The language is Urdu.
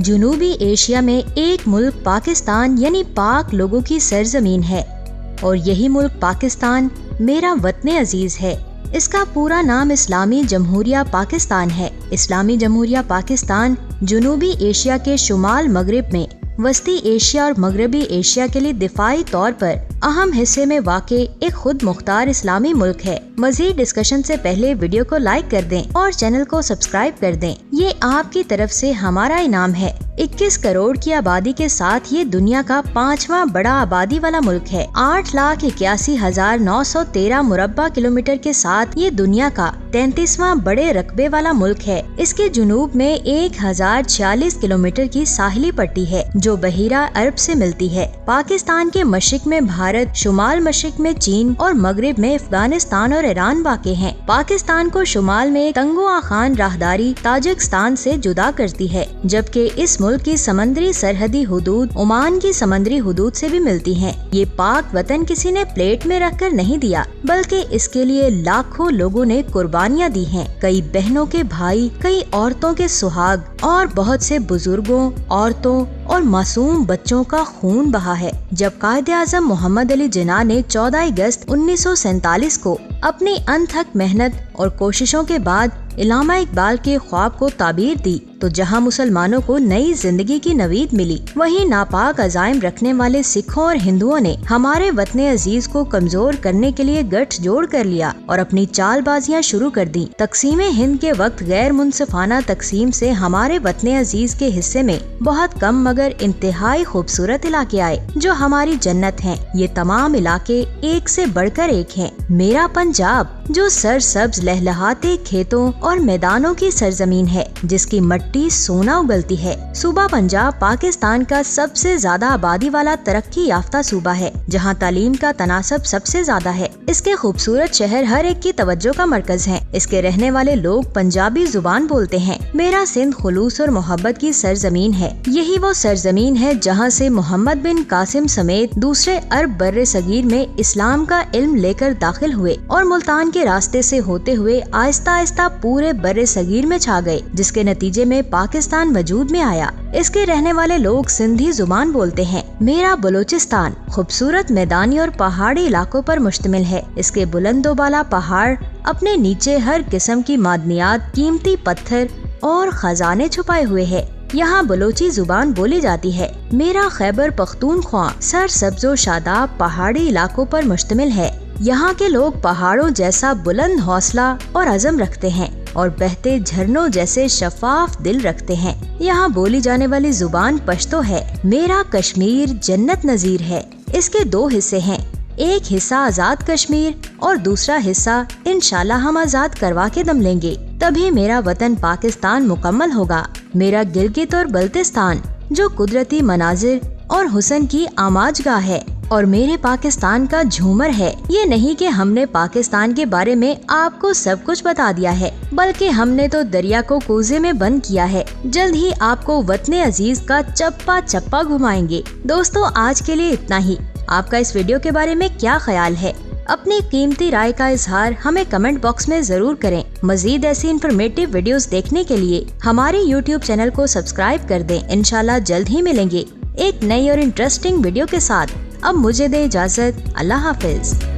جنوبی ایشیا میں ایک ملک پاکستان یعنی پاک لوگوں کی سرزمین ہے اور یہی ملک پاکستان میرا وطن عزیز ہے۔ اس کا پورا نام اسلامی جمہوریہ پاکستان ہے۔ اسلامی جمہوریہ پاکستان جنوبی ایشیا کے شمال مغرب میں وسطی ایشیا اور مغربی ایشیا کے لیے دفاعی طور پر اہم حصے میں واقع ایک خود مختار اسلامی ملک ہے۔ مزید ڈسکشن سے پہلے ویڈیو کو لائک کر دیں اور چینل کو سبسکرائب کر دیں، یہ آپ کی طرف سے ہمارا انعام ہے۔ 21 کروڑ کی آبادی کے ساتھ یہ دنیا کا 5واں بڑا آبادی والا ملک ہے۔ 8,81,913 مربع کلومیٹر کے ساتھ یہ دنیا کا 33واں بڑے رقبے والا ملک ہے۔ اس کے جنوب میں 1046 کلومیٹر کی ساحلی پٹی ہے جو بحیرہ عرب سے ملتی ہے۔ پاکستان کے مشرق میں بھارت، شمال مشرق میں چین اور مغرب میں افغانستان اور ایران واقع ہیں۔ پاکستان کو شمال میں تنگو آخان راہداری تاجکستان سے جدا کرتی ہے، جبکہ اس ملک کی سمندری سرحدی حدود عمان کی سمندری حدود سے بھی ملتی ہیں۔ یہ پاک وطن کسی نے پلیٹ میں رکھ کر نہیں دیا، بلکہ اس کے لیے لاکھوں لوگوں نے قربانیاں دی ہیں۔ کئی بہنوں کے بھائی، کئی عورتوں کے سہاگ اور بہت سے بزرگوں، عورتوں اور معصوم بچوں کا خون بہا ہے۔ جب قائد اعظم محمد علی جناح نے 14 اگست 1947 کو اپنی انتھک محنت اور کوششوں کے بعد علامہ اقبال کے خواب کو تعبیر دی تو جہاں مسلمانوں کو نئی زندگی کی نوید ملی، وہیں ناپاک عزائم رکھنے والے سکھوں اور ہندوؤں نے ہمارے وطن عزیز کو کمزور کرنے کے لیے گٹھ جوڑ کر لیا اور اپنی چال بازیاں شروع کر دیں۔ تقسیم ہند کے وقت غیر منصفانہ تقسیم سے ہمارے وطن عزیز کے حصے میں بہت کم مگر انتہائی خوبصورت علاقے آئے جو ہماری جنت ہیں۔ یہ تمام علاقے ایک سے بڑھ کر ایک ہیں۔ میرا پنجاب جو سرسبز لہلہاتے کھیتوں اور میدانوں کی سرزمین ہے، جس کی مٹی سونا اگلتی ہے۔ صوبہ پنجاب پاکستان کا سب سے زیادہ آبادی والا ترقی یافتہ صوبہ ہے، جہاں تعلیم کا تناسب سب سے زیادہ ہے۔ اس کے خوبصورت شہر ہر ایک کی توجہ کا مرکز ہیں۔ اس کے رہنے والے لوگ پنجابی زبان بولتے ہیں۔ میرا سندھ خلوص اور محبت کی سرزمین ہے۔ یہی وہ سرزمین ہے جہاں سے محمد بن قاسم سمیت دوسرے عرب بر صغیر میں اسلام کا علم لے کر داخل ہوئے اور ملتان کے راستے سے ہوتے ہوئے آہستہ آہستہ پورے بر صغیر میں چھا گئے، جس کے نتیجے میں پاکستان وجود میں آیا۔ اس کے رہنے والے لوگ سندھی زبان بولتے ہیں۔ میرا بلوچستان خوبصورت میدانی اور پہاڑی علاقوں پر مشتمل ہے۔ اس کے بلند و بالا پہاڑ اپنے نیچے ہر قسم کی معدنیات، قیمتی پتھر اور خزانے چھپائے ہوئے ہیں۔ یہاں بلوچی زبان بولی جاتی ہے۔ میرا خیبر پختونخوا سرسبز و شاداب پہاڑی علاقوں پر مشتمل ہے۔ یہاں کے لوگ پہاڑوں جیسا بلند حوصلہ اور عزم رکھتے ہیں اور بہتے جھرنوں جیسے شفاف دل رکھتے ہیں۔ یہاں بولی جانے والی زبان پشتو ہے۔ میرا کشمیر جنت نظیر ہے۔ اس کے 2 حصے ہیں، ایک حصہ آزاد کشمیر اور دوسرا حصہ انشاءاللہ ہم آزاد کروا کے دم لیں گے، تبھی میرا وطن پاکستان مکمل ہوگا۔ میرا گلگت اور بلتستان جو قدرتی مناظر اور حسن کی آماج گاہ ہے اور میرے پاکستان کا جھومر ہے۔ یہ نہیں کہ ہم نے پاکستان کے بارے میں آپ کو سب کچھ بتا دیا ہے، بلکہ ہم نے تو دریا کو کوزے میں بند کیا ہے۔ جلد ہی آپ کو وطن عزیز کا چپا چپا گھمائیں گے۔ دوستو، آج کے لیے اتنا ہی۔ آپ کا اس ویڈیو کے بارے میں کیا خیال ہے؟ اپنی قیمتی رائے کا اظہار ہمیں کمنٹ باکس میں ضرور کریں۔ مزید ایسی انفارمیٹیو ویڈیوز دیکھنے کے لیے ہمارے یوٹیوب چینل کو سبسکرائب کر دیں۔ انشاءاللہ جلد ہی ملیں گے ایک نئی اور انٹرسٹنگ ویڈیو کے ساتھ۔ اب مجھے دے اجازت، اللہ حافظ۔